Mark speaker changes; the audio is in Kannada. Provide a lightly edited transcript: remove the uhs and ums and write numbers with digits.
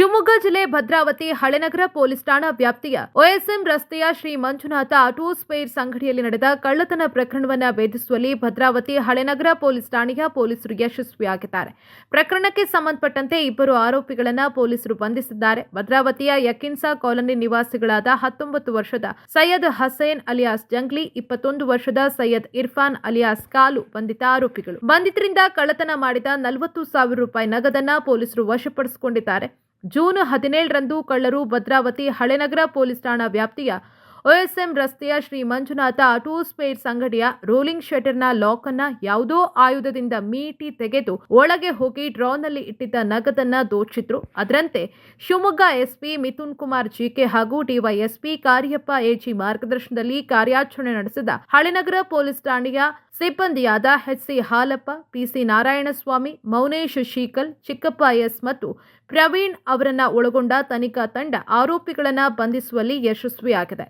Speaker 1: ಶಿವಮೊಗ್ಗ ಜಿಲ್ಲೆ ಭದ್ರಾವತಿ ಹಳೆನಗರ ಪೊಲೀಸ್ ಠಾಣಾ ವ್ಯಾಪ್ತಿಯ OSM ರಸ್ತೆಯ ಶ್ರೀ ಮಂಜುನಾಥ ಆಟೋ ಸ್ಪೇರ್ಸ್ ಅಂಗಡಿಯಲ್ಲಿ ನಡೆದ ಕಳ್ಳತನ ಪ್ರಕರಣವನ್ನು ಭೇದಿಸುವಲ್ಲಿ ಭದ್ರಾವತಿ ಹಳೆನಗರ ಪೊಲೀಸ್ ಠಾಣೆಯ ಪೊಲೀಸರು ಯಶಸ್ವಿಯಾಗಿದ್ದಾರೆ. ಪ್ರಕರಣಕ್ಕೆ ಸಂಬಂಧಪಟ್ಟಂತೆ ಇಬ್ಬರು ಆರೋಪಿಗಳನ್ನು ಪೊಲೀಸರು ಬಂಧಿಸಿದ್ದಾರೆ. ಭದ್ರಾವತಿಯ ಯಕಿನ್ಸಾ ಕಾಲೋನಿ ನಿವಾಸಿಗಳಾದ 19 ವರ್ಷದ ಸೈಯದ್ ಹಸೇನ್ ಅಲಿಯಾಸ್ ಜಂಗ್ಲಿ, 21 ವರ್ಷದ ಸೈಯದ್ ಇರ್ಫಾನ್ ಅಲಿಯಾಸ್ ಕಾಲು ಬಂಧಿತ ಆರೋಪಿಗಳು. ಬಂಧಿತರಿಂದ ಕಳ್ಳತನ ಮಾಡಿದ 40,000 ರೂಪಾಯಿ ನಗದನ್ನ ಪೊಲೀಸರು ವಶಪಡಿಸಿಕೊಂಡಿದ್ದಾರೆ. ಜೂನ್ 17ರಂದು ಕಳ್ಳರು ಭದ್ರಾವತಿ ಹಳೆನಗರ ಪೊಲೀಸ್ ಠಾಣಾ ವ್ಯಾಪ್ತಿಯ OSM ರಸ್ತೆಯ ಶ್ರೀ ಮಂಜುನಾಥ ಆಟೋ ಸ್ಪೇರ್ಸ್ ಅಂಗಡಿಯ ರೋಲಿಂಗ್ ಶಟರ್ನ ಲಾಕ್ ಅನ್ನ ಯಾವುದೋ ಆಯುಧದಿಂದ ಮೀಟಿ ತೆಗೆದು ಒಳಗೆ ಹೋಗಿ ಡ್ರಾನಲ್ಲಿ ಇಟ್ಟಿದ್ದ ನಗದನ್ನ ದೋಚಿದ್ರು. ಅದರಂತೆ ಶಿವಮೊಗ್ಗ SP ಮಿಥುನ್ ಕುಮಾರ್ GK ಹಾಗೂ DYSP ಕಾರ್ಯಪ್ಪ AG ಮಾರ್ಗದರ್ಶನದಲ್ಲಿ ಕಾರ್ಯಾಚರಣೆ ನಡೆಸಿದ ಹಳೆನಗರ ಪೊಲೀಸ್ ಠಾಣೆಯ ಸಿಬ್ಬಂದಿಯಾದ HC ಹಾಲಪ್ಪ, PC ನಾರಾಯಣಸ್ವಾಮಿ, ಮೌನೇಶ್ ಶೀಕಲ್, ಚಿಕ್ಕಪ್ಪ S ಮತ್ತು ಪ್ರವೀಣ್ ಅವರನ್ನ ಒಳಗೊಂಡ ತನಿಖಾ ತಂಡ ಆರೋಪಿಗಳನ್ನ ಬಂಧಿಸುವಲ್ಲಿ ಯಶಸ್ವಿಯಾಗಿದೆ.